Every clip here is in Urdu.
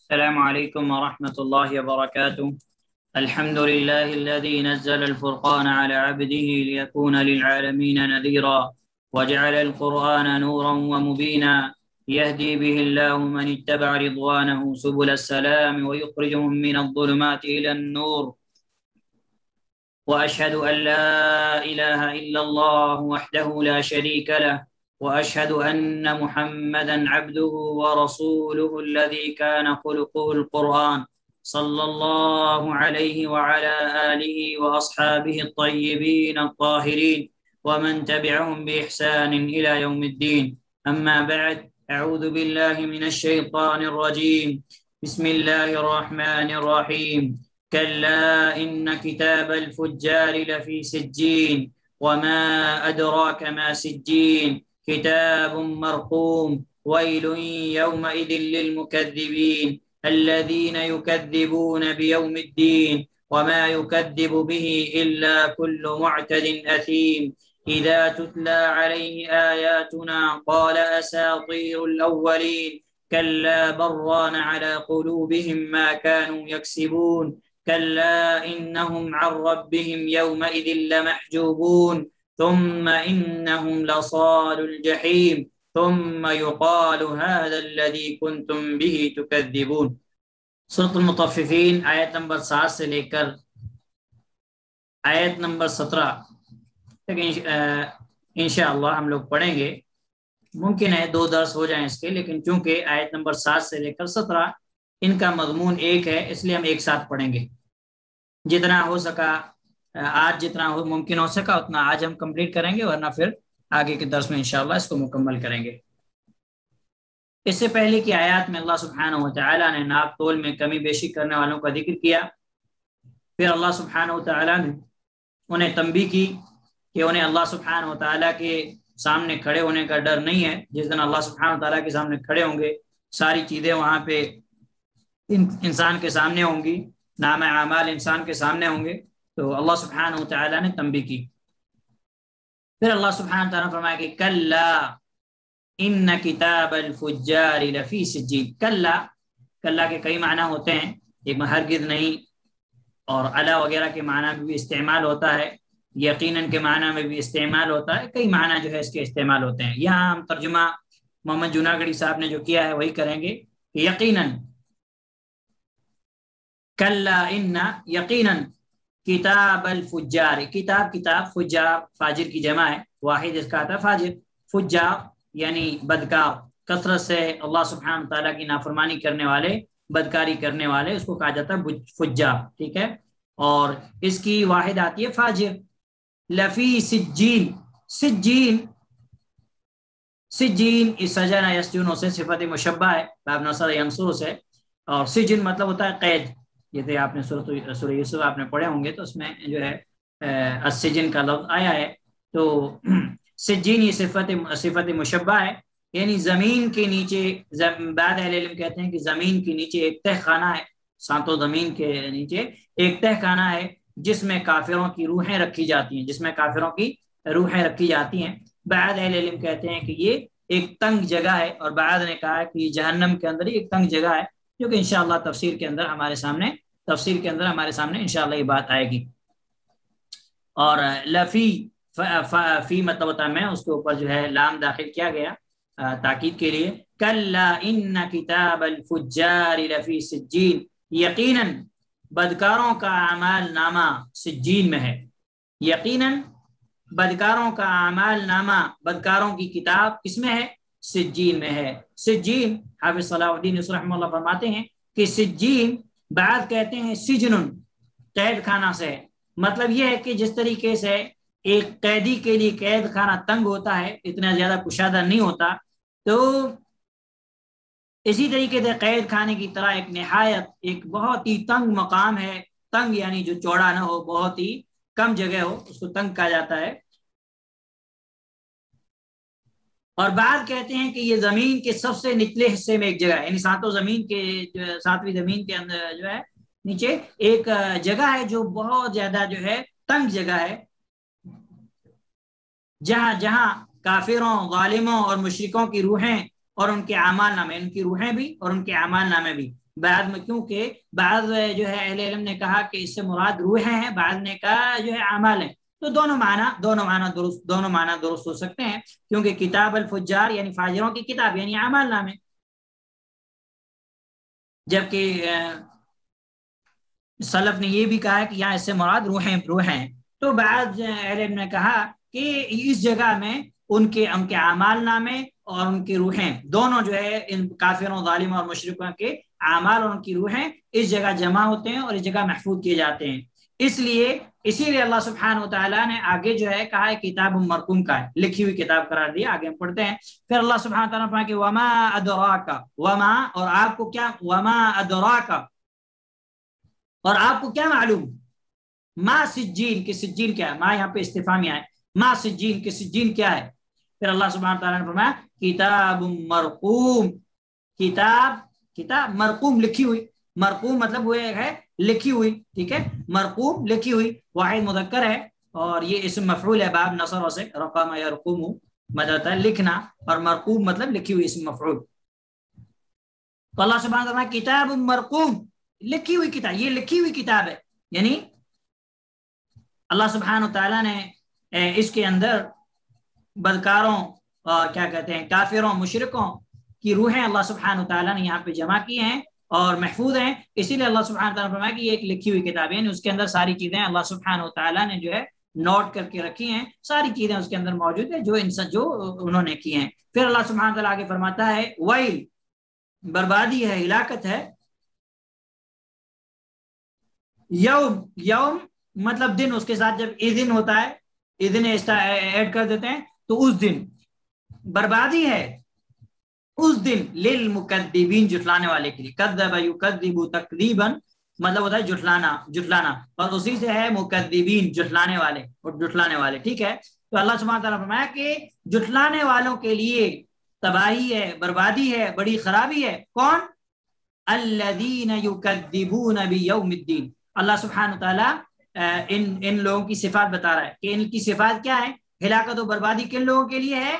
السلام عليكم ورحمة الله وبركاته. الحمد لله الذي نزل الفرقان على عبده ليكون للعالمين نذيرا وجعل القرآن نورا ومبينا يهدي به الله من اتبع رضوانه سبل السلام ويخرجهم من الظلمات إلى النور. وأشهد أن لا إله إلا الله وحده لا شريك له وأشهد أن محمدا عبده ورسوله الذي كان خلقه القرآن صلى الله عليه وعلى آله وأصحابه الطيبين الطاهرين ومن تبعهم بإحسان إلى يوم الدين. أما بعد، أعوذ بالله من الشيطان الرجيم. بسم الله الرحمن الرحيم. كلا إن كتاب الفجار لفي سجين وما أدراك ما سجين كتاب مرقوم ويل يومئذ للمكذبين الذين يكذبون بيوم الدين وما يكذب به إلا كل معتد أثيم إذا تتلى عليه آياتنا قال أساطير الأولين كلا بران على قلوبهم ما كانوا يكسبون كلا إنهم عن ربهم يومئذ لمحجوبون ثم إنهم لصال الجحيم ثم يقال هذا الذي كنتم به تكذبون. سورۃ المطففین آیت نمبر 7 سے لے کر آیت نمبر 17 تک انشاءاللہ ہم لوگ پڑھیں گے. ممکن ہے 2 درس ہو جائیں اس کے، لیکن چونکہ آیت نمبر 7 سے لے کر 17 ان کا مضمون ایک ہے، اس لیے ہم ایک ساتھ پڑھیں گے. جتنا ہو سکا آج، جتنا ممکن ہو سکا اتنا آج ہم کمپلیٹ کریں گے، ورنہ پھر آگے کے درس میں انشاءاللہ اس کو مکمل کریں گے. اس سے پہلے کی آیات میں اللہ سبحانہ وتعالی نے ناپ تول میں کمی بیشی کرنے والوں کا ذکر کیا. پھر اللہ سبحانہ وتعالی نے انہیں تنبیہ کی کہ انہیں اللہ سبحانہ وتعالی کے سامنے کھڑے ہونے کا ڈر نہیں ہے. جس دن اللہ سبحانہ وتعالی کے سامنے کھڑے ہوں گے، ساری چیزیں وہاں پہ انسان کے سامنے ہوں گی، نام اعمال انسان کے سامنے ہوں گے، تو اللہ سبحانہ وتعالی نے تنبیہ کی. پھر اللہ سبحانہ وتعالی نے فرمایا کہ کلا ان کتاب الفجار لفی سجین. کلا کے کئی معنی ہوتے ہیں، ایک ہرگز نہیں، اور علا وغیرہ کے معنی میں بھی استعمال ہوتا ہے، یقیناً کے معنی میں بھی استعمال ہوتا ہے، کئی معنی جو ہے اس کے استعمال ہوتے ہیں. یہاں ہم ترجمہ محمد جناگڑی صاحب نے جو کیا ہے وہی کریں گے کہ یقیناً کلا ان یقیناً کتاب الفجار. کتاب فجار فاجر کی جمع ہے، واحد اس کا آتا ہے فاجر. فجار یعنی بدکار، کثرت سے اللہ سبحانہ تعالیٰ کی نافرمانی کرنے والے، بدکاری کرنے والے، اس کو کہا جاتا ہے فجار. ٹھیک ہے، اور اس کی واحد آتی ہے فاجر. لفی سجین. سجین اس سجن یسجن سے صفت مشبہ ہے، باب نصر ینصر سے، اور سجن مطلب ہوتا ہے قید. جیسے آپ نے سورہ یوسف آپ نے پڑھے ہوں گے تو اس میں جو ہے السجن کا لفظ آیا ہے. تو سجین یہ صفت مشبہ ہے، یعنی زمین کے نیچے. بعض اہل علم کہتے ہیں کہ زمین کے نیچے ایک تہ خانہ ہے، ساتوں زمین کے نیچے ایک تہ خانہ ہے جس میں کافروں کی روحیں رکھی جاتی ہیں. بعض اہل علم کہتے ہیں کہ یہ ایک تنگ جگہ ہے، اور بعض نے کہا کہ یہ جہنم کے اندر ہی ایک تنگ جگہ ہے، جو کہ انشاءاللہ تفسیر کے اندر ہمارے سامنے انشاءاللہ یہ بات آئے گی. اور لفی فی مطلب ہوتا ہے میں اس کے اوپر جو ہے لام داخل کیا گیا تاکید کے لیے. کلا ان کتاب الفجار لفی سجین. یقیناً بدکاروں کا اعمال نامہ سجین میں ہے. یقیناً بدکاروں کا اعمال نامہ، بدکاروں کی کتاب کس میں ہے؟ سجین میں ہے. سجین حافظ صلاح الدین رحمہ اللہ فرماتے ہیں کہ سجین بعض کہتے ہیں سجن، قید خانہ سے. مطلب یہ ہے کہ جس طریقے سے ایک قیدی کے لیے قید خانہ تنگ ہوتا ہے، اتنا زیادہ کشادہ نہیں ہوتا، تو اسی طریقے سے قید خانے کی طرح ایک بہت ہی تنگ مقام ہے. تنگ یعنی جو چوڑا نہ ہو، بہت ہی کم جگہ ہو، اس کو تنگ کہا جاتا ہے. اور بعض کہتے ہیں کہ یہ زمین کے سب سے نچلے حصے میں ایک جگہ ہے، یعنی ساتویں زمین کے اندر جو ہے نیچے ایک جگہ ہے جو بہت زیادہ جو ہے تنگ جگہ ہے، جہاں کافروں، ظالموں اور مشرکوں کی روحیں اور ان کے اعمال نامے، ان کی روحیں بھی اور ان کے اعمال نامے بھی بعد میں، کیونکہ بعض جو ہے اہل علم نے کہا کہ اس سے مراد روحیں ہیں، بعض نے کہا جو ہے اعمال ہیں، تو دونوں معنی درست ہو سکتے ہیں، کیونکہ کتاب الفجار یعنی فاجروں کی کتاب یعنی اعمال نامے، جبکہ سلف نے یہ بھی کہا ہے کہ یہاں اس سے مراد روحیں، تو بعض اہل علم نے کہا کہ اس جگہ میں ان کے اعمال نامے اور ان کی روحیں دونوں جو ہے ان کافروں، ظالموں اور مشرکوں کے اعمال اور ان کی روحیں اس جگہ جمع ہوتے ہیں اور اس جگہ محفوظ کیے جاتے ہیں، اسی لیے اللہ سبحانہ و تعالیٰ نے آگے جو ہے کہا ہے کتاب مرقوم کا ہے، لکھی ہوئی کتاب قرار دیا۔ آگے ہم پڑھتے ہیں، پھر اللہ سبحانہ و تعالیٰ نے فرمایا کہ وما ادراک، وما اور آپ کو کیا، وما ادراک اور آپ کو کیا معلوم، ما سجین کہ سجین کیا ہے، ما یہاں پہ استفہامیہ ہے، ما سجین کہ سجین کیا ہے، پھر اللہ سبحانہ تعالیٰ نے فرمایا کتاب مرقوم، کتاب مرقوم لکھی ہوئی، مرقوم مطلب وہ ہے لکھی ہوئی، ٹھیک ہے، مرقوم لکھی ہوئی، واحد مذکر ہے اور یہ اسم مفعول ہے، باب نصر سے رقم یرقم مدد ہے لکھنا، اور مرقوم مطلب لکھی ہوئی اسم مفعول، تو اللہ سبحانہ تعالیٰ کتاب مرقوم لکھی ہوئی کتاب، یہ لکھی ہوئی کتاب ہے، یعنی اللہ سبحانہ تعالیٰ نے اس کے اندر بدکاروں اور کیا کہتے ہیں کافروں مشرکوں کی روحیں اللہ سبحانہ تعالیٰ نے یہاں پہ جمع کی ہیں اور محفوظ ہیں، اسی لیے اللہ سبحانہ تعالیٰ نے فرمایا کہ یہ ایک لکھی ہوئی کتاب ہے، یعنی اس کے اندر ساری چیزیں اللہ سبحانہ تعالیٰ نے جو ہے نوٹ کر کے رکھی ہیں، ساری چیزیں اس کے اندر موجود ہیں جو انہوں نے کی ہیں۔ پھر اللہ سبحانہ تعالیٰ آگے فرماتا ہے ویل، بربادی ہے، ہلاکت ہے، یوم مطلب دن، اس کے ساتھ جب اذن ہوتا ہے، اذن ایڈ کر دیتے ہیں تو اس دن بربادی ہے، اس دن للمکذبین جھٹلانے والے کے لیے، کذب یکذب تکذیبا مطلب ہوتا ہے جھٹلانا اور اسی سے ہے مکذبین جھٹلانے والے، ٹھیک ہے، تو اللہ سبحانہ تعالیٰ فرمایا کہ جھٹلانے والوں کے لیے تباہی ہے، بربادی ہے، بڑی خرابی ہے، کون؟ الذین یکذبون بیوم الدین، اللہ سبحانہ تعالیٰ ان لوگوں کی صفات بتا رہا ہے کہ ان کی صفات کیا ہے، ہلاکت و بربادی کن لوگوں کے لیے ہے؟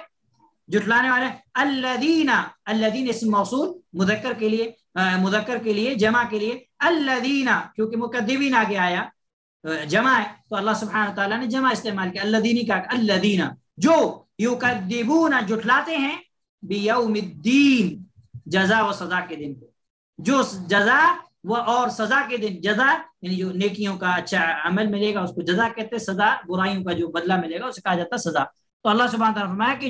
جھٹلانے والے، الذین اسم موصول مذکر کے لیے جمع کے لیے، الذین کیونکہ مکذبین آگے آیا جمع ہے تو اللہ سبحانہ تعالیٰ نے جمع استعمال کیا، الذین کا، الذین جو یکذبون جھٹلاتے ہیں بیوم الدین جزا و سزا کے دن کو، جو جزا وہ اور سزا کے دن، جزا یعنی جو نیکیوں کا اچھا عمل ملے گا اس کو جزا کہتے ہیں، سزا برائیوں کا جو بدلہ ملے گا اسے کہا جاتا ہے سزا، تو اللہ سبحانہ تعالیٰ فرمایا کہ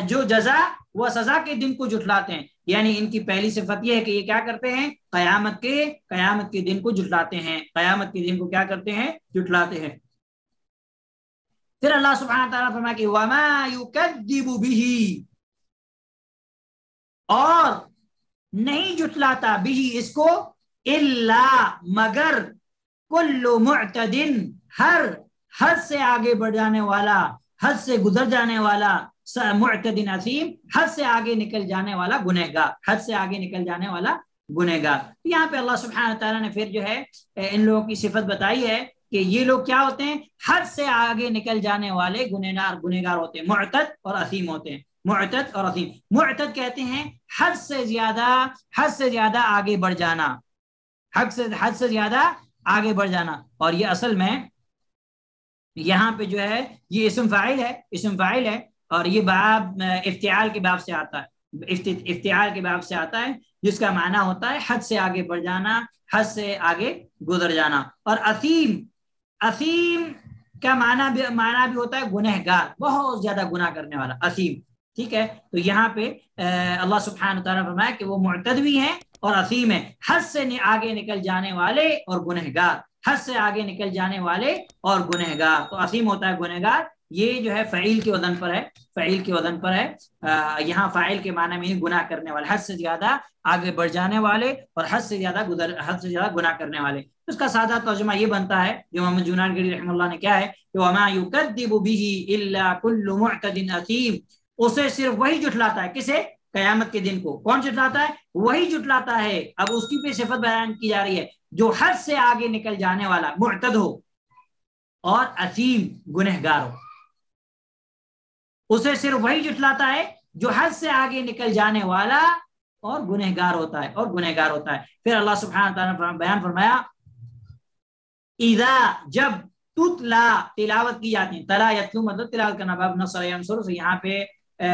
جو جزا وہ سزا کے دن کو جھٹلاتے ہیں، یعنی ان کی پہلی صفت یہ ہے کہ یہ کیا کرتے ہیں، قیامت کے دن کو جھٹلاتے ہیں، قیامت کے دن کو کیا کرتے ہیں، جھٹلاتے ہیں۔ پھر اللہ سبحانہ تعالیٰ فرمایا کہ وما یکذب بہ، اور نہیں جھٹلاتا بھی اس کو، الا مگر، کل معتد ہر حد سے آگے بڑھ جانے والا، حد سے گزر جانے والا، معتد اثیم حد سے آگے نکل جانے والا گنہگار، حد سے آگے نکل جانے والا گنہگار۔ یہاں پہ اللہ سبحانہ تعالیٰ نے پھر جو ہے ان لوگوں کی صفت بتائی ہے کہ یہ لوگ کیا ہوتے ہیں، حد سے آگے نکل جانے والے گنہگار ہوتے ہیں، معتد اور اثیم ہوتے ہیں، معتد اور اثیم۔ معتد کہتے ہیں حد سے زیادہ آگے بڑھ جانا، حد سے زیادہ آگے بڑھ جانا، اور یہ اصل میں یہاں پہ جو ہے یہ اسم فاعل ہے اور یہ باب افتعال کے باب سے آتا ہے، افتعال کے باب سے آتا ہے جس کا معنی ہوتا ہے حد سے آگے بڑھ جانا، حد سے آگے گزر جانا، اور اثیم کا معنی بھی ہوتا ہے گنہگار، بہت زیادہ گناہ کرنے والا، اثیم، ٹھیک ہے، تو یہاں پہ اللہ سبحانہ تعالیٰ فرمایا کہ وہ معتد بھی ہیں اور اثیم ہیں، حد سے آگے نکل جانے والے اور گنہگار، حد سے آگے نکل جانے والے اور گنہگار، تو اثیم ہوتا ہے گنہگار، یہ جو ہے فعیل کے وزن پر ہے، یہاں فاعل کے معنی میں گناہ کرنے والے، حد سے زیادہ آگے بڑھ جانے والے اور حد سے زیادہ گناہ کرنے والے۔ اس کا سادہ ترجمہ یہ بنتا ہے جو محمد جنان گری رحمہ اللہ نے کیا ہے کہ وما یکذب به الا کل معتد اثیم، اسے صرف وہی جھٹلاتا ہے، کسے؟ قیامت کے دن کو، کون جھٹلاتا ہے؟ وہی جھٹلاتا ہے، اب اس کی بھی صفت بیان کی جا رہی ہے، جو حد سے آگے نکل جانے والا معتد ہو اور اثیم گنہگار ہو، اسے صرف وہی جھٹلاتا ہے جو حد سے آگے نکل جانے والا اور گنہگار ہوتا ہے، اور گنہگار ہوتا ہے۔ پھر اللہ سبحانہ تعالیٰ نے بیان فرمایا اذا جب تتلا تلاوت کی جاتی ہے، تلا یتلو مطلب تلاوت کرنا، باب نصر ینصر سے یہاں پہ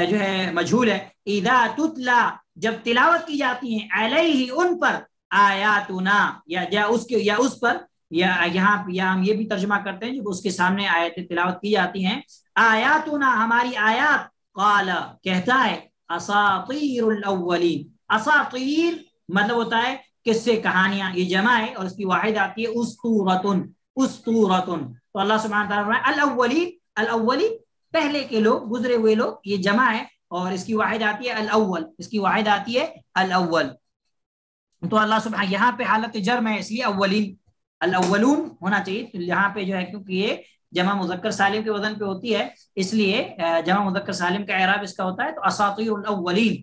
جو ہے مجھول ہے، اذا تتلا جب تلاوت کی جاتی ہیں، علیہ ان پر، آیاتنا یا اس کے یا اس پر، یا یہاں یا ہم یہ بھی ترجمہ کرتے ہیں جب اس کے سامنے آیتیں تلاوت کی جاتی ہیں، آیاتنا ہماری آیات، قال کہتا ہے اساطیر الاولین، اساطیر مطلب ہوتا ہے قصے کہانیاں، یہ جمع ہے اور اس کی واحد آتی ہے اسطورتن، اسطورتن۔ تو اللہ سبحانہ تعالیٰ الاولین، الاولین پہلے کے لوگ، گزرے ہوئے لوگ، یہ جمع ہے اور اس کی واحد آتی ہے الاول، اس کی واحد آتی ہے الاول۔ تو اللہ سبحانہ یہاں پہ حالت جرم ہے اس لیے اولین، الاولون ہونا چاہیے، تو یہاں پہ جو ہے کیونکہ یہ جمع مذکر سالم کے وزن پہ ہوتی ہے اس لیے جمع مذکر سالم کا اعراب اس کا ہوتا ہے، تو اساطیر الاولین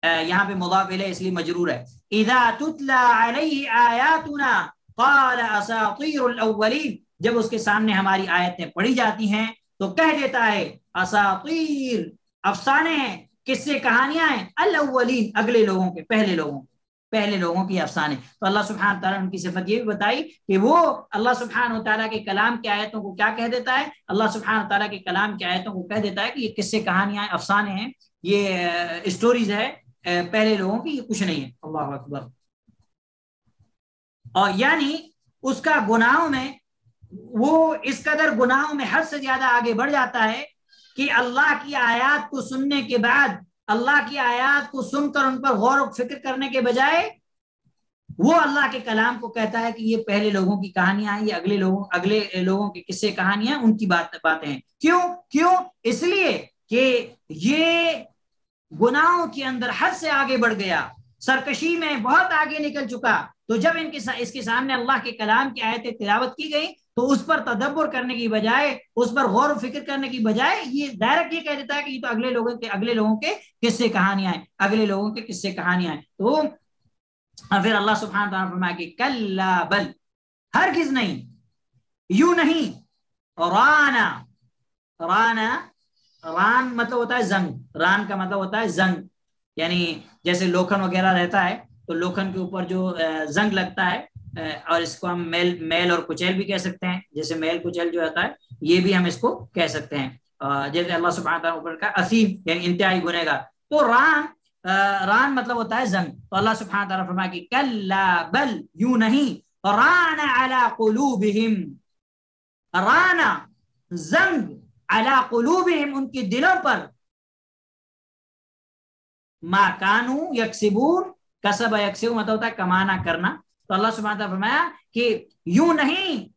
یہاں پہ مضاف الیہ اس لیے مجرور ہے۔ اذا تتلا علیہ آیاتنا قال اساطیر الاولین، جب اس کے سامنے ہماری آیتیں پڑھی جاتی ہیں تو کہہ دیتا ہے اساطیر، افسانے ہیں، قصے کہانیاں ہیں، الاولین اگلے لوگوں کے، پہلے لوگوں کی افسانے۔ تو اللہ سبحانہ تعالیٰ نے ان کی صفت یہ بھی بتائی کہ وہ اللہ سبحانہ تعالیٰ کے کلام کی آیتوں کو کیا کہہ دیتا ہے، اللہ سبحانہ تعالیٰ کے کلام کی آیتوں کو کہہ دیتا ہے کہ یہ قصے کہانیاں، افسانے ہیں، یہ اسٹوریز ہے پہلے لوگوں کی، یہ کچھ نہیں ہے۔ اللہ اکبر۔ اور یعنی اس کا گناہوں میں، وہ اس قدر گناہوں میں حد سے زیادہ آگے بڑھ جاتا ہے کہ اللہ کی آیات کو سننے کے بعد، اللہ کی آیات کو سن کر ان پر غور و فکر کرنے کے بجائے وہ اللہ کے کلام کو کہتا ہے کہ یہ پہلے لوگوں کی کہانیاں ہیں، یہ اگلے لوگوں کے قصے کہانیاں، ان کی باتیں ہیں۔ کیوں؟ اس لیے کہ یہ گناہوں کے اندر حد سے آگے بڑھ گیا، سرکشی میں بہت آگے نکل چکا۔ تو جب اس کے سامنے اللہ کے کلام کی آیتیں تلاوت کی گئی تو اس پر تدبر کرنے کی بجائے، اس پر غور و فکر کرنے کی بجائے یہ ڈائریکٹ یہ کہہ دیتا ہے کہ یہ تو اگلے لوگوں کے قصے کہانیاں ہیں، اگلے لوگوں کے قصے کہانیاں ہیں۔ تو پھر اللہ سبحانہ تعالیٰ فرمایا کہ کلا بل، ہرگز نہیں، یوں نہیں، ران مطلب ہوتا ہے زنگ، ران کا مطلب ہوتا ہے زنگ، یعنی جیسے لوکھن وغیرہ رہتا ہے تو لوکھن کے اوپر جو زنگ لگتا ہے، اور اس کو ہم میل اور کچیل بھی کہہ سکتے ہیں، جیسے میل کچیل جو ہوتا ہے یہ بھی ہم اس کو کہہ سکتے ہیں، جیسے اللہ سبحانہ تعالیٰ اوپر کا اثیم یعنی انتہائی گنہگار۔ تو ران مطلب ہوتا ہے زنگ۔ تو اللہ سبحانہ تعالیٰ فرمایا کہ کلا بل، یوں نہیں، ران علی قلوبہم، ران زنگ، علی قلوبہم ان کے دلوں پر، ما کانو یکسبون، کسب یکسب مطلب ہوتا ہے کمانا کرنا۔ تو اللہ سبحانہ تعالیٰ فرمایا کہ یوں نہیں،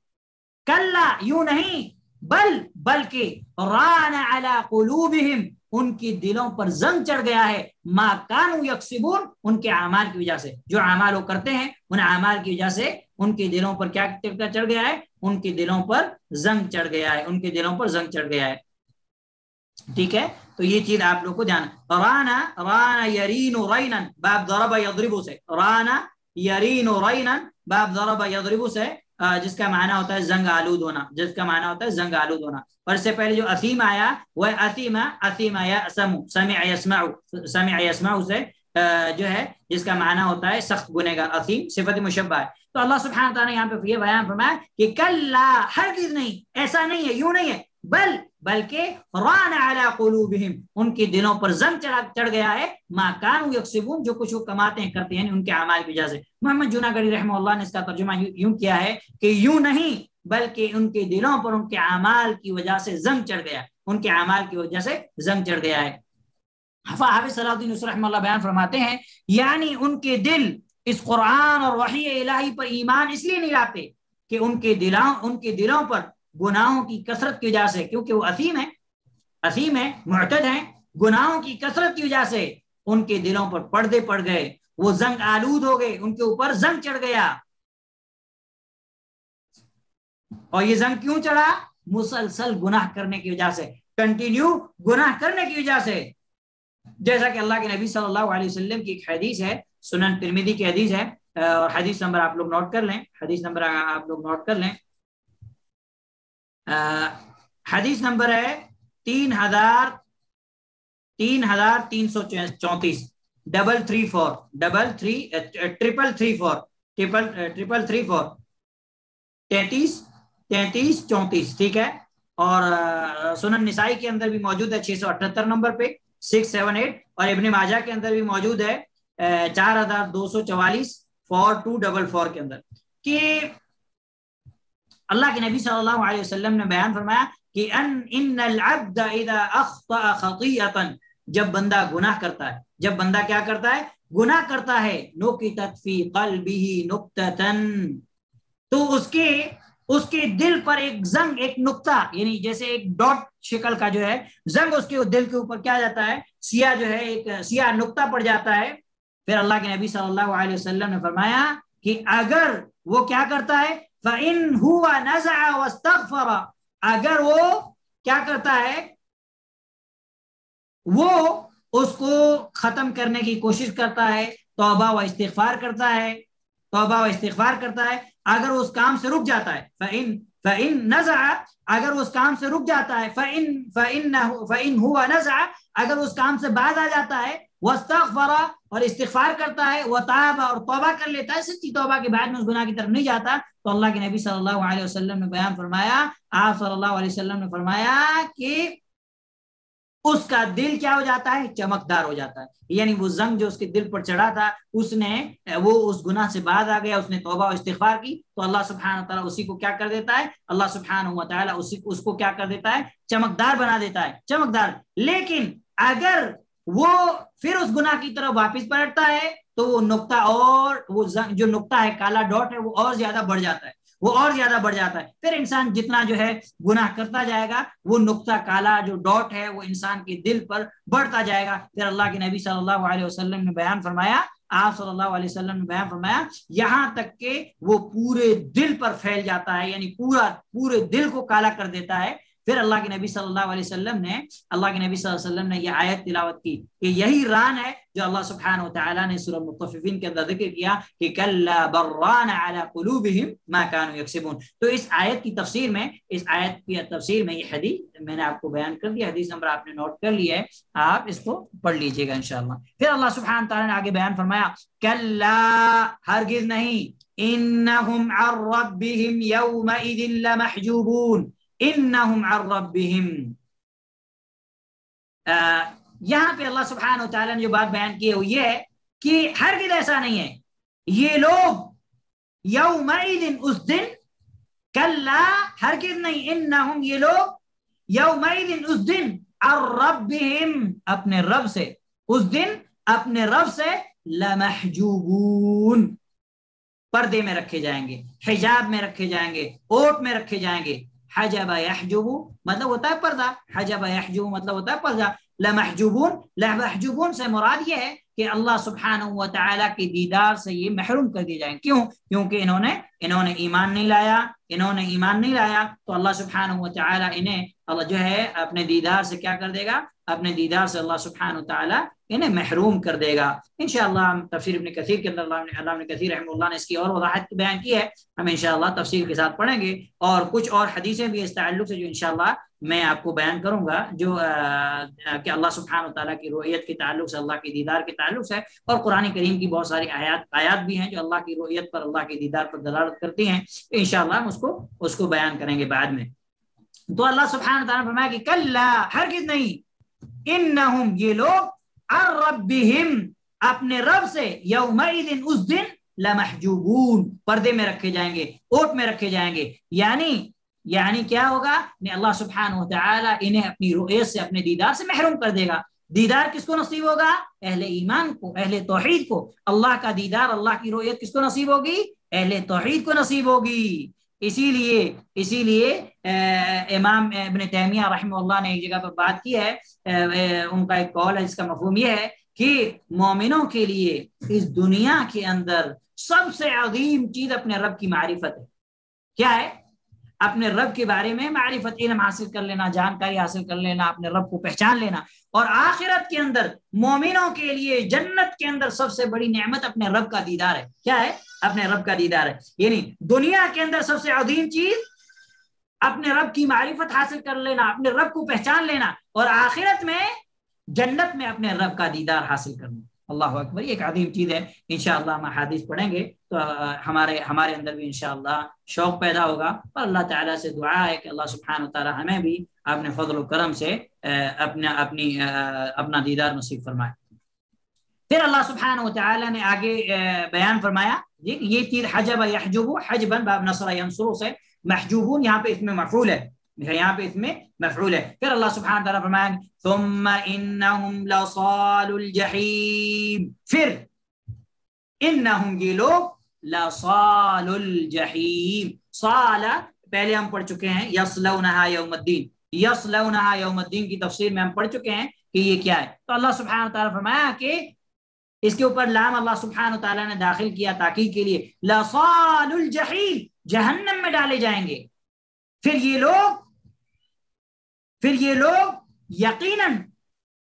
کلا یوں نہیں، بلکہ ران علی قلوبہم ان کے دلوں پر زنگ چڑھ گیا ہے، ما کانو یکسبون ان کے اعمال کی وجہ سے، جو اعمال وہ کرتے ہیں ان اعمال کی وجہ سے ان کے دلوں پر کیا چڑھ گیا ہے، ان کے دلوں پر زنگ چڑھ گیا ہے، ان کے دلوں پر زنگ چڑھ گیا ہے۔ ٹھیک ہے، تو یہ چیز آپ لوگ کو جانا۔ رانا یرین رینا باب ضرب یضرب سے، رانا یرین رینا باب ضرب یضرب سے، جس کا معنی ہوتا ہے زنگ آلود ہونا، جس کا معنی ہوتا ہے زنگ آلود ہونا۔ اور اس سے پہلے جو اثیم آیا وہ اثیم یأسم، سمع یسمع سے جو ہے جس کا معنی ہوتا ہے سخت گنہگار، اثیم صفت مشبہ ہے۔ تو اللہ سبحانہ تعالیٰ نے یہاں پہ یہ بیان فرمایا کہ کلا، ہرگز نہیں، ایسا نہیں ہے، یوں نہیں ہے، بلکہ ران علی قلوبہم ان کے دلوں پر زنگ چڑھ گیا ہے، ما کانوا یکسبون جو کچھ وہ کماتے ہیں کرتے ہیں ان کے اعمال کی وجہ سے۔ محمد جوناگڑھی رحمہ اللہ نے اس کا ترجمہ یوں کیا ہے کہ یوں نہیں بلکہ ان کے دلوں پر ان کے اعمال کی وجہ سے زنگ چڑھ گیا، ان کے اعمال کی وجہ سے زنگ چڑھ گیا ہے۔ حافظ صلاح الدین رحمہ اللہ بیان فرماتے ہیں یعنی ان کے دل اس قرآن اور وحی الہی پر ایمان اس لیے نہیں لاتے کہ ان کے دلوں پر گناہوں کی کثرت کی وجہ سے، کیونکہ وہ اثیم ہے، معتد ہیں، گناہوں کی کثرت کی وجہ سے ان کے دلوں پر پردے پڑ گئے، وہ زنگ آلود ہو گئے، ان کے اوپر زنگ چڑھ گیا۔ اور یہ زنگ کیوں چڑھا؟ مسلسل گناہ کرنے کی وجہ سے، کنٹینیو گناہ کرنے کی وجہ سے، جیسا کہ اللہ کے نبی صلی اللہ علیہ وسلم کی ایک حدیث ہے، سنن ترمذی کی حدیث ہے، اور حدیث نمبر آپ لوگ نوٹ کر لیں، حدیث نمبر ہے 3334، 3334 ٹھیک ہے. اور سنن نسائی کے اندر بھی موجود ہے 678 نمبر پہ 678, اور ابن ماجہ کے اندر بھی موجود ہے 4244 4244 کے اندر کہ اللہ کے نبی صلی اللہ علیہ وسلم نے بیان فرمایا کہ ان العبد اذا اخطأ خطیئۃ، جب بندہ گناہ کرتا ہے، جب بندہ کیا کرتا ہے؟ گناہ کرتا ہے، نکتت فی قلبہ نکتۃ، تو اس کے دل پر ایک زنگ، ایک نقطہ، یعنی جیسے ایک ڈاٹ شکل کا جو ہے زنگ اس کے دل کے اوپر کیا جاتا ہے؟ سیاہ جو ہے ایک سیاہ نقطہ پڑ جاتا ہے. پھر اللہ کے نبی صلی اللہ علیہ وسلم نے فرمایا کہ اگر وہ کیا کرتا ہے؟ فَإِنْ هُوَ نَزَعَ وَاسْتَغْفَرَ، اگر وہ کیا کرتا ہے؟ وہ اس کو ختم کرنے کی کوشش کرتا ہے، توبہ و استغفار کرتا ہے، توبہ و استغفار کرتا ہے، اگر اس کام سے رک جاتا ہے، فَإِن نَزَعَ، اگر اس کام سے رک جاتا ہے، فَإِنْ هُوَ نَزَعَ، اگر اس کام سے باز آ جاتا ہے، وَاسْتَغْفَرَ، اور استغفار کرتا ہے، وَتَابَ، اور توبہ کر لیتا ہے، سچی توبہ کے بعد میں اس گناہ کی طرف نہیں جاتا، تو اللہ کے نبی صلی اللہ علیہ وسلم نے بیان فرمایا، آپ صلی اللہ علیہ وسلم نے فرمایا کہ اس کا دل کیا ہو جاتا ہے؟ چمکدار ہو جاتا ہے. یعنی وہ زنگ جو اس کے دل پر چڑھا تھا، وہ اس گناہ سے باز آ گیا، اس نے توبہ و استغفار کی، تو اللہ سبحانہ وتعالی اسی کو کیا کر دیتا ہے؟ اللہ سبحانہ وتعالی اس کو کیا کر دیتا ہے؟ چمکدار بنا دیتا ہے، چمکدار. لیکن اگر وہ پھر اس گناہ کی طرف واپس پلٹتا ہے تو وہ نقطہ، اور وہ جو نقطہ ہے، کالا ڈاٹ ہے، وہ اور زیادہ بڑھ جاتا ہے، وہ اور زیادہ بڑھ جاتا ہے. پھر انسان جتنا جو ہے گناہ کرتا جائے گا، وہ نقطہ کالا جو ڈاٹ ہے وہ انسان کے دل پر بڑھتا جائے گا. پھر اللہ کے نبی صلی اللہ علیہ وسلم نے بیان فرمایا، آپ صلی اللہ علیہ وسلم نے بیان فرمایا، یہاں تک کہ وہ پورے دل پر پھیل جاتا ہے، یعنی پورے دل کو کالا کر دیتا ہے. پھر اللہ کے نبی صلی اللہ علیہ وسلم نے یہ آیت تلاوت کی کہ یہی ران ہے جو اللہ سبحانہ وتعالی نے سورہ مطففین کے اندر ذکر کیا کہ کلا بران علی قلوبہم ما کانوا یکسبون. تو اس آیت کی تفسیر میں یہ حدیث میں نے آپ کو بیان کر دیا، حدیث نمبر آپ نے نوٹ کر لیا ہے، آپ اس کو پڑھ لیجئے گا انشاءاللہ. پھر اللہ سبحانہ وتعالی نے آگے بیان فرمایا، کلا، ہرگز نہیں، انہم عن ربہم یومئذ لمحجوبون، انہم عن ربہم. یہاں پہ اللہ سبحانہ وتعالی نے جو بات بیان کی ہے وہ یہ ہے کہ ہرگز ایسا نہیں ہے، یہ لوگ یومئذ، اس دن، کلا، ہرگز نہیں، انہم، یہ لوگ، یومئذ، اس دن، عن ربہم، اپنے رب سے، اس دن اپنے رب سے، لمحجوبون، پردے میں رکھے جائیں گے، حجاب میں رکھے جائیں گے، اوٹ میں رکھے جائیں گے. حجب یحجب مطلب ہوتا ہے پردہ، حجب یحجب مطلب ہوتا ہے پردہ. لمحجوبون سے مراد یہ ہے کہ اللہ سبحانہ و تعالی کے دیدار سے یہ محروم کر دیے جائیں. کیوں؟ کیونکہ انہوں نے ایمان نہیں لایا، تو اللہ سبحانہ و تعالی انہیں، اللہ جو ہے اپنے دیدار سے کیا کر دے گا؟ اپنے دیدار سے اللہ سبحانہ و تعالی انہیں محروم کر دے گا. انشاءاللہ ہم تفسیر ابن کثیر کے اندر علامہ ابن کثیر رحمہ اللہ نے اس کی اور وضاحت بیان کی ہے، ہم انشاءاللہ تفسیر کے ساتھ پڑھیں گے، اور کچھ اور حدیثیں بھی اس تعلق سے جو انشاءاللہ میں آپ کو بیان کروں گا، جو کہ اللہ سبحانہ و تعالیٰ کی رؤیت کے تعلق سے، اللہ کے دیدار کے تعلق سے، اور قرآن کریم کی بہت ساری آیات بھی ہیں جو اللہ کی رؤیت پر، اللہ کے دیدار پر دلالت کرتی ہیں. انشاءاللہ ہم اس کو بیان کریں گے بعد میں. تو اللہ سبحانہ و تعالیٰ نے فرمایا کہ کلا، ہرگز نہیں، انہم، یہ لوگ، عن ربہم، اپنے رب سے، یومئذ، اس دن، لمحجوبون، پردے میں رکھے جائیں گے، اوٹ میں رکھے جائیں گے. یعنی کیا ہوگا؟ اللہ سبحانہ و تعالی انہیں اپنی رؤیت سے، اپنے دیدار سے محروم کر دے گا. دیدار کس کو نصیب ہوگا؟ اہل ایمان کو، اہل توحید کو. اللہ کا دیدار، اللہ کی رؤیت کس کو نصیب ہوگی؟ اہل توحید کو نصیب ہوگی. اسی لیے امام ابن تیمیہ رحمہ اللہ نے ایک جگہ پر بات کی ہے، ان کا ایک قول ہے جس کا مفہوم یہ ہے کہ مومنوں کے لیے اس دنیا کے اندر سب سے عظیم چیز اپنے رب کی معرفت ہے. کیا ہے؟ اپنے رب کے بارے میں معرفت، علم حاصل کر لینا، جانکاری حاصل کر لینا، اپنے رب کو پہچان لینا. اور آخرت کے اندر مومنوں کے لیے جنت کے اندر سب سے بڑی نعمت اپنے رب کا دیدار ہے. کیا ہے؟ اپنے رب کا دیدار ہے. یعنی دنیا کے اندر سب سے عظیم چیز اپنے رب کی معرفت حاصل کر لینا، اپنے رب کو پہچان لینا، اور آخرت میں، جنت میں اپنے رب کا دیدار حاصل کرنا. اللہ اکبر، یہ ایک عظیم چیز ہے. انشاءاللہ ہم احادیث پڑھیں گے تو ہمارے اندر بھی انشاءاللہ شوق پیدا ہوگا. اور اللہ تعالیٰ سے دعا ہے کہ اللہ سبحانہ و تعالیٰ ہمیں بھی اپنے فضل و کرم سے اپنا دیدار نصیب فرمائے. پھر اللہ سبحانہ و تعالیٰ نے آگے بیان فرمایا یہ چیز حجب یحجب حجبا باب نصر ینصر سے محجوبون یہاں پہ اسم مفعول ہے، یہاں پہ اسم مفعول ہے. پھر اللہ سبحانہ تعالیٰ فرمایا ثم انہم لصال الجحیم، پھر انہم یہ لوگ لصال الجحیم. صال پہلے ہم پڑھ چکے ہیں یصلونہا یوم الدین، یصلونہا یوم الدین کی تفسیر میں ہم پڑھ چکے ہیں کہ یہ کیا ہے. تو اللہ سبحانہ تعالیٰ فرمایا کہ اس کے اوپر لام اللہ سبحانہ تعالیٰ نے داخل کیا تاکید کے لیے، لصال الجحیم جہنم میں ڈالے جائیں گے. پھر یہ لوگ یقیناً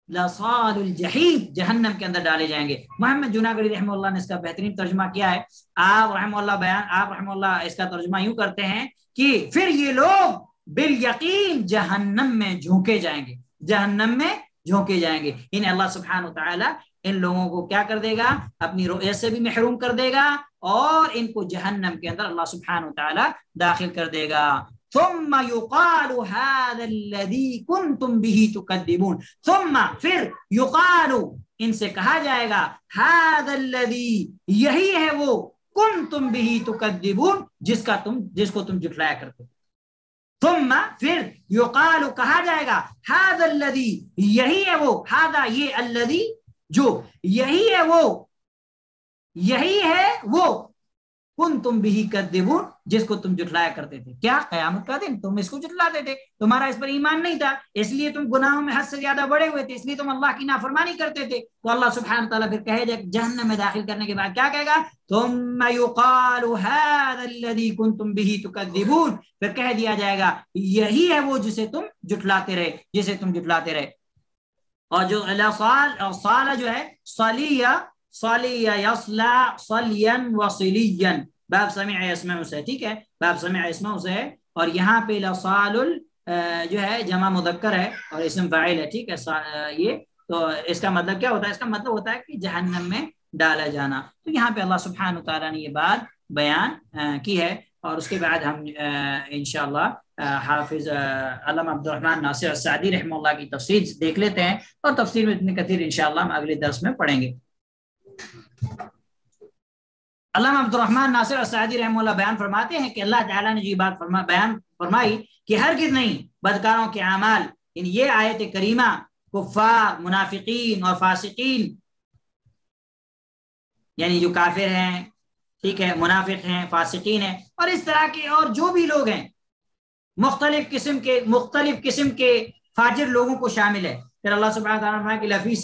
لصال الجحیم جہنم کے اندر ڈالے جائیں گے. محمد جناگڑی رحمہ اللہ نے اس کا بہترین ترجمہ کیا ہے. آپ رحمہ اللہ اس کا ترجمہ یوں کرتے ہیں کہ پھر یہ لوگ بالیقین جہنم میں جھونکے جائیں گے، جہنم میں جھونکے جائیں گے. انہیں اللہ سبحانہ تعالیٰ ان لوگوں کو کیا کر دے گا، اپنی رؤیت سے بھی محروم کر دے گا اور ان کو جہنم کے اندر اللہ سبحانہ تعالیٰ داخل کر دے گا. ثم يقال هذا الذي كنتم به تكذبون، ثم پھر يقال ان سے کہا جائے گا هذا الذي یہی ہے وہ كنتم به تكذبون جس کو تم جھٹلایا کرتے. ثم پھر يقال کہا جائے گا هذا الذي یہی ہے وہ، هذا یہ الذي جو یہی ہے وہ کنتم به تکذبون جس کو تم جھٹلایا کرتے تھے. کیا قیامت کا دن تم اس کو جھٹلاتے تھے، تمہارا اس پر ایمان نہیں تھا، اس لیے تم گناہوں میں حد سے زیادہ بڑے ہوئے تھے، اس لیے تم اللہ کی نافرمانی کرتے تھے. تو اللہ سبحانہ تعالیٰ پھر کہے گا جہنم میں داخل کرنے کے بعد کیا کہے گا، ثم يقال هذا الذي كنتم به تكذبون، پھر کہہ دیا جائے گا یہی ہے وہ جسے تم جھٹلاتے رہے. اور جو صال جو ہے صلیہ یصلا صلین وصلین باب سمع یسمع سے، ٹھیک ہے، باب سمع یسمع سے ہے. اور یہاں پہ لصال جو ہے جمع مذکر ہے اور اسم فاعل ہے، ٹھیک ہے. یہ تو اس کا مطلب کیا ہوتا ہے، اس کا مطلب ہوتا ہے کہ جہنم میں ڈالا جانا. تو یہاں پہ اللہ سبحانہ تعالیٰ نے یہ بات بیان کی ہے. اور اس کے بعد ہم انشاءاللہ حافظ علامہ عبد الرحمن ناصر السعدی رحمہ اللہ کی تفسیر دیکھ لیتے ہیں، اور تفسیر میں ابن کثیر انشاءاللہ ہم اگلے درس میں پڑھیں گے. علامہ عبد الرحمن ناصر السعدی رحمہ اللہ بیان فرماتے ہیں کہ اللہ تعالیٰ نے جو یہ بات بیان فرمائی کہ ہرگز نہیں بدکاروں کے اعمال، یہ آیت کریمہ کفار، منافقین اور فاسقین، یعنی جو کافر ہیں، ٹھیک ہے، منافق ہیں، فاسقین ہیں، اور اس طرح کے اور جو بھی لوگ ہیں مختلف قسم کے فاجر لوگوں کو شامل ہے. پھر اللہ سبحانہ تعالیٰ نے فرمایا کہ لفی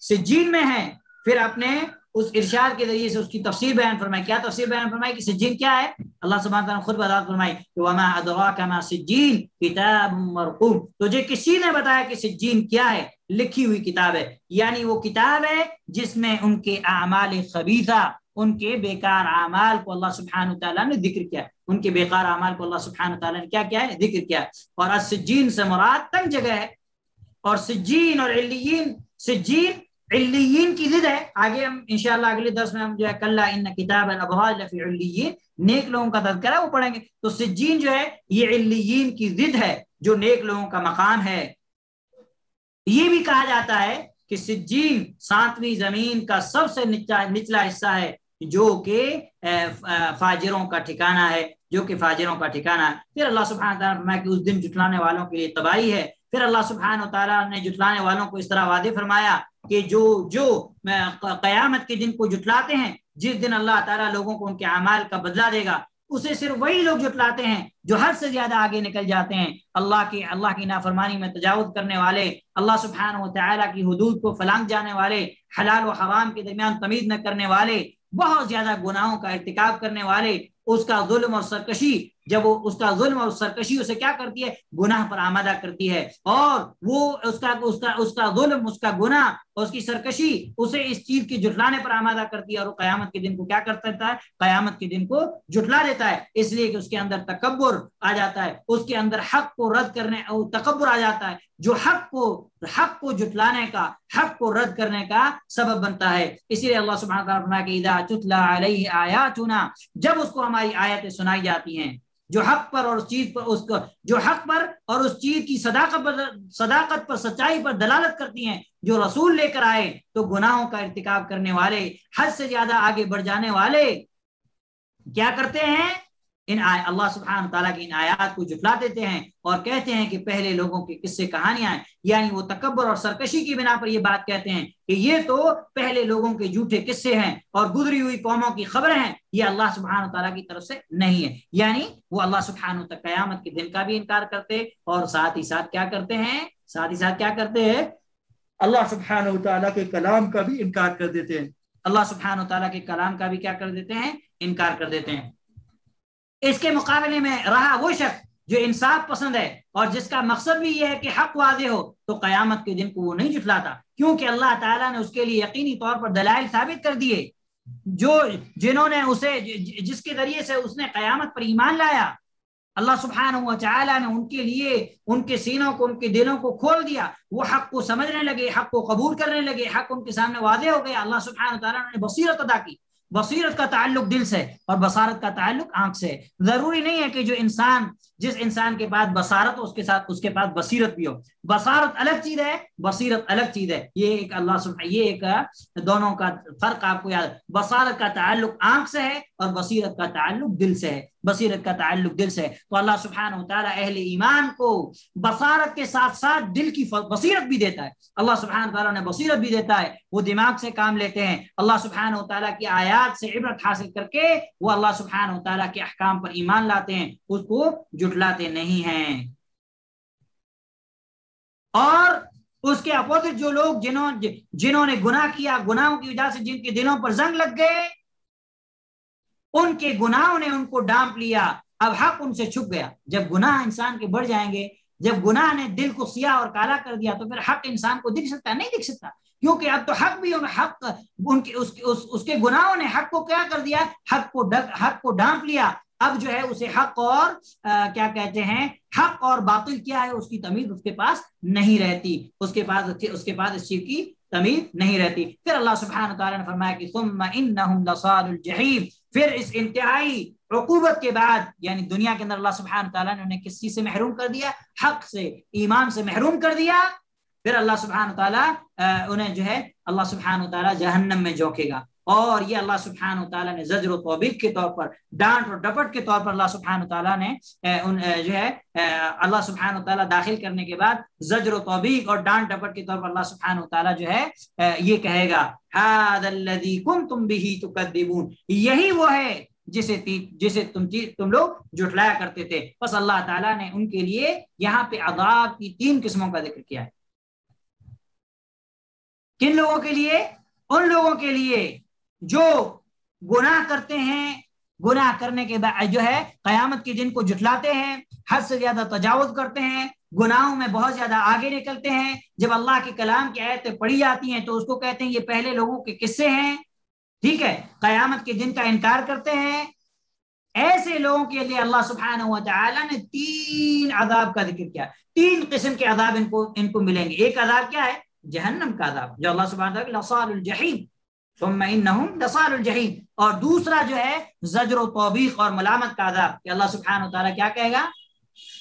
سجین میں ہیں. پھر اپنے اس ارشاد کے ذریعے سے اس کی تفسیر بیان فرمائی. کیا تفسیر بیان فرمائی کہ سجین کیا ہے؟ اللہ سبحانہ تعالیٰ نے خود بتا فرمائی کہ وما ادراک ما سجین کتاب مرقوم، تجھے کسی نے بتایا کہ سجین کیا ہے؟ لکھی ہوئی کتاب ہے. یعنی وہ کتاب ہے جس میں ان کے اعمال خبیثہ، ان کے بیکار اعمال کو اللہ سبحانہ تعالیٰ نے ذکر کیا، ان کے بیکار اعمال کو اللہ سبحانہ تعالیٰ نے کیا کیا ہے؟ ذکر کیا. اور السجین سے مراد تنگ جگہ ہے. اور سجین اور سجین علیین کی ضد ہے. آگے ہم انشاءاللہ اگلے درس میں ہم جو ہے کلا ان کتاب الابرار لفی علیین، نیک لوگوں کا تذکرہ وہ پڑھیں گے. تو سجین جو ہے یہ علیین کی ضد ہے جو نیک لوگوں کا مقام ہے. یہ بھی کہا جاتا ہے کہ سجین 7ویں زمین کا سب سے نچلا حصہ ہے جو کہ فاجروں کا ٹھکانہ ہے، پھر اللہ سبحانہ تعالیٰ نے فرمایا کہ اس دن جھٹلانے والوں کے لیے تباہی ہے. پھر اللہ سبحانہ تعالیٰ نے جھٹلانے والوں کو اس طرح واضح فرمایا کہ جو قیامت کے دن کو جھٹلاتے ہیں، جس دن اللہ تعالیٰ لوگوں کو ان کے اعمال کا بدلہ دے گا، اسے صرف وہی لوگ جھٹلاتے ہیں جو حد سے زیادہ آگے نکل جاتے ہیں، اللہ کی نافرمانی میں تجاوز کرنے والے، اللہ سبحانہ و تعالیٰ کی حدود کو پھلانگ جانے والے، حلال و حرام کے درمیان تمیز نہ کرنے والے، بہت زیادہ گناہوں کا ارتکاب کرنے والے، اس کا ظلم اور سرکشی جب وہ اس کا ظلم اور سرکشی اسے کیا کرتی ہے؟ گناہ پر آمادہ کرتی ہے، اور وہ اس کا ظلم، اس کا گناہ اور اس کی سرکشی اسے اس چیز کی جھٹلانے پر آمادہ کرتی ہے، اور وہ قیامت کے دن کو کیا کرتا ہے؟ قیامت کے دن کو جھٹلا دیتا ہے، اس لیے کہ اس کے اندر تکبر آ جاتا ہے، اس کے اندر حق کو رد کرنے اور تکبر آ جاتا ہے، جو حق کو جھٹلانے کا، حق کو رد کرنے کا سبب بنتا ہے۔ اسی لیے اللہ سبحانہ وتعالیٰ فرمایا کہ اذا تتلی علیہ آیاتنا، جب اس کو ہماری آیتیں سنائی جاتی ہیں، جو حق پر اور اس چیز پر، جو حق پر اور اس چیز کی صداقت پر، سچائی پر دلالت کرتی ہیں جو رسول لے کر آئے، تو گناہوں کا ارتکاب کرنے والے، حد سے زیادہ آگے بڑھ جانے والے کیا کرتے ہیں؟ اللہ سبحانہ تعالیٰ کی ان آیات کو جھٹلا دیتے ہیں اور کہتے ہیں کہ پہلے لوگوں کے قصے کہانیاں ہیں، یعنی وہ تکبر اور سرکشی کی بنا پر یہ بات کہتے ہیں کہ یہ تو پہلے لوگوں کے جھوٹے قصے ہیں اور گزری ہوئی قوموں کی خبریں ہیں، یہ اللہ سبحانہ تعالیٰ کی طرف سے نہیں ہے۔ یعنی وہ اللہ سبحانہ تعالیٰ قیامت کے دن کا بھی انکار کرتے، اور ساتھ ہی ساتھ کیا کرتے ہیں؟ اللہ سبحانہ تعالیٰ کے کلام کا بھی انکار کر دیتے ہیں، اللہ سبحانہ تعالیٰ کے کلام کا بھی کیا کر دیتے ہیں؟ انکار کر دیتے ہیں۔ اس کے مقابلے میں رہا وہ شخص جو انصاف پسند ہے اور جس کا مقصد بھی یہ ہے کہ حق واضح ہو، تو قیامت کے دن کو وہ نہیں جھٹلاتا، کیونکہ اللہ تعالیٰ نے اس کے لیے یقینی طور پر دلائل ثابت کر دیے، جنہوں نے جس کے ذریعے سے اس نے قیامت پر ایمان لایا، اللہ سبحانہ و تعالیٰ نے ان کے لیے ان کے سینوں کو، ان کے دلوں کو کھول دیا، وہ حق کو سمجھنے لگے، حق کو قبول کرنے لگے، حق ان کے سامنے واضح ہو گیا۔ اللہ سبحانہ و تعالیٰ نے بصیرت عطا کی۔ بصیرت کا تعلق دل سے اور بصارت کا تعلق آنکھ سے۔ ضروری نہیں ہے کہ جس انسان کے پاس بصارت ہو اس کے پاس بصیرت بھی ہو۔ بصارت الگ چیز ہے، بصیرت الگ چیز ہے، یہ ایک دونوں کا فرق آپ کو یاد ہے۔ بصارت کا تعلق آنکھ سے ہے اور بصیرت کا تعلق دل سے ہے، بصیرت کا تعلق دل سے ہے۔ تو اللہ سبحانہ وتعالی اہل ایمان کو بصارت کے ساتھ ساتھ دل کی بصیرت بھی دیتا ہے۔ اللہ سبحانہ وتعالی نے بصیرت بھی دیتا ہے، وہ دماغ سے کام لیتے ہیں، اللہ سبحانہ وتعالی کی آیات سے عبرت حاصل کر کے وہ اللہ سبحانہ وتعالی کے احکام پر ایمان لاتے ہیں، اس کو جھٹلاتے نہیں ہیں۔ اور اس کے اپوزٹ جو لوگ جنہوں نے گناہ کیا، گناہوں کی وجہ سے جن کے دلوں پر زنگ لگ گئے، ان کے گناہوں نے ان کو ڈانپ لیا، اب حق ان سے چھپ گیا۔ جب گناہ انسان کے بڑھ جائیں گے، جب گناہ نے دل کو سیاہ اور کالا کر دیا، تو پھر حق انسان کو دکھ سکتا؟ نہیں دکھ سکتا، کیونکہ اب تو حق بھی حق اس کے گناہوں نے حق کو کیا کر دیا؟ حق کو ڈانپ لیا۔ اب جو ہے اسے حق اور کیا کہتے ہیں، حق اور باطل کیا ہے اس کی تمیز اس کے پاس نہیں رہتی، اس کے پاس اس چیز کی تمیز نہیں رہتی۔ پھر اللہ سبحانہ تعالیٰ نے فرمایا کہ ثم انہم لصال الجحیم، پھر اس انتہائی عقوبت کے بعد، یعنی دنیا کے اندر اللہ سبحانہ تعالیٰ نے انہیں کس چیز سے محروم کر دیا؟ حق سے، ایمان سے محروم کر دیا۔ پھر اللہ سبحانہ تعالیٰ انہیں جو ہے اللہ سبحانہ تعالیٰ جہنم میں جھونکے گا۔ اور یہ اللہ سبحانہ تعالیٰ نے زجر و توبیخ کے طور پر، ڈانٹ اور ڈپٹ کے طور پر اللہ سبحانہ تعالیٰ نے جو ہے اللہ سبحانہ تعالیٰ داخل کرنے کے بعد زجر و توبیخ اور ڈانٹ ڈپٹ کے طور پر اللہ سبحانہ تعالیٰ جو ہے یہ کہے گا هَذَا الَّذِي كُنْتُمْ بِهِ تُكَذِّبُونَ، یہی وہ ہے جسے تم لوگ جھٹلایا کرتے تھے۔ بس اللہ تعالیٰ نے ان کے لیے یہاں پہ عذاب کی 3 قسموں کا ذکر کیا ہے۔ کن لوگوں کے لیے؟ ان لوگوں کے لیے جو گناہ کرتے ہیں، گناہ کرنے کے بعد جو ہے قیامت کے دن کو جھٹلاتے ہیں، حد سے زیادہ تجاوز کرتے ہیں، گناہوں میں بہت زیادہ آگے نکلتے ہیں۔ جب اللہ کے کلام کی آیتیں پڑھی جاتی ہیں تو اس کو کہتے ہیں یہ پہلے لوگوں کے قصے ہیں، ٹھیک ہے، قیامت کے دن کا انکار کرتے ہیں۔ ایسے لوگوں کے لیے اللہ سبحانہ و تعالی نے 3 عذاب کا ذکر کیا، 3 قسم کے عذاب ان کو ملیں گے۔ ایک عذاب کیا ہے؟ جہنم کا عذاب، جو اللہ سبحانہ وتعالی لصال الجحیم، ثم انہم لصال الجحیم۔ اور دوسرا جو ہے زجر و توبیخ اور ملامت کا عذاب، کہ اللہ سبحانہ وتعالی کیا کہے گا؟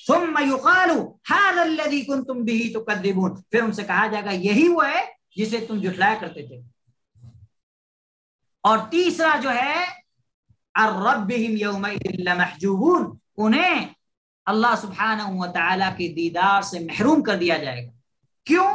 ثم یقال هذا الذی کنتم به تکذبون، پھر ان سے کہا جائے گا یہی وہ ہے جسے تم جھٹلایا کرتے تھے۔ اور تیسرا جو ہے الربہم یومئذ لمحجوبون، انہیں اللہ سبحانہ و تعالی کے دیدار سے محروم کر دیا جائے گا۔ کیوں؟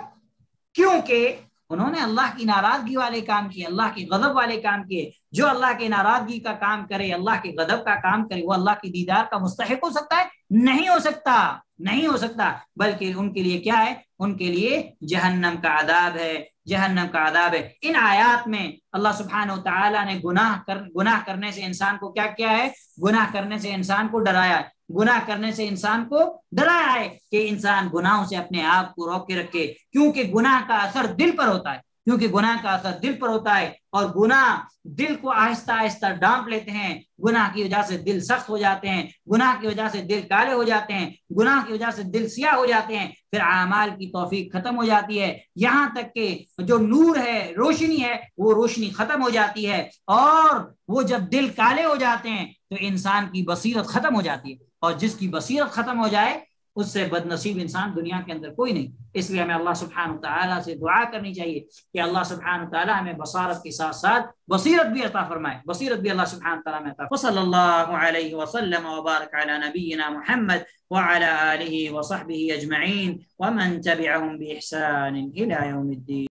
کیونکہ انہوں نے اللہ کی ناراضگی والے کام کیے، اللہ کی غضب والے کام کیے، جو اللہ کے ناراضگی کا کام کرے، اللہ کے غضب کا کام کرے، وہ اللہ کی دیدار کا مستحق ہو سکتا ہے؟ نہیں ہو سکتا، نہیں ہو سکتا، بلکہ ان کے لیے کیا ہے؟ ان کے لیے جہنم کا عذاب ہے، جہنم کا عذاب ہے۔ ان آیات میں اللہ سبحانہ وتعالی نے گناہ کرنے سے انسان کو کیا کیا ہے؟ گناہ کرنے سے انسان کو ڈرایا ہے، گناہ کرنے سے انسان کو ڈرایا ہے کہ انسان گناہوں سے اپنے آپ کو روک کے رکھے، کیونکہ گناہ کا اثر دل پر ہوتا ہے، کیونکہ گناہ کا اثر دل پر ہوتا ہے، اور گناہ دل کو آہستہ آہستہ ڈانپ لیتے ہیں، گناہ کی وجہ سے دل سخت ہو جاتے ہیں، گناہ کی وجہ سے دل کالے ہو جاتے ہیں، گناہ کی وجہ سے دل سیاہ ہو جاتے ہیں، پھر اعمال کی توفیق ختم ہو جاتی ہے، یہاں تک کہ جو نور ہے، روشنی ہے، وہ روشنی ختم ہو جاتی ہے، اور وہ جب دل کالے ہو جاتے ہیں تو انسان کی بصیرت ختم ہو جاتی ہے، اور جس کی بصیرت ختم ہو جائے اس سے بد نصیب انسان دنیا کے اندر کوئی نہیں۔ اس لیے ہمیں اللہ سبحانہ تعالیٰ سے دعا کرنی چاہیے کہ اللہ سبحانہ تعالیٰ ہمیں بصارت کے ساتھ ساتھ بصیرت بھی عطا فرمائے، بصیرت بھی اللہ سبحانہ تعالیٰ میں عطا فرمائے۔ وصلی اللہ علیہ وسلم وبارک علی نبینا محمد وعلى آلہ وصحبہ اجمعین ومن تبعهم بإحسان إلى يوم الدین۔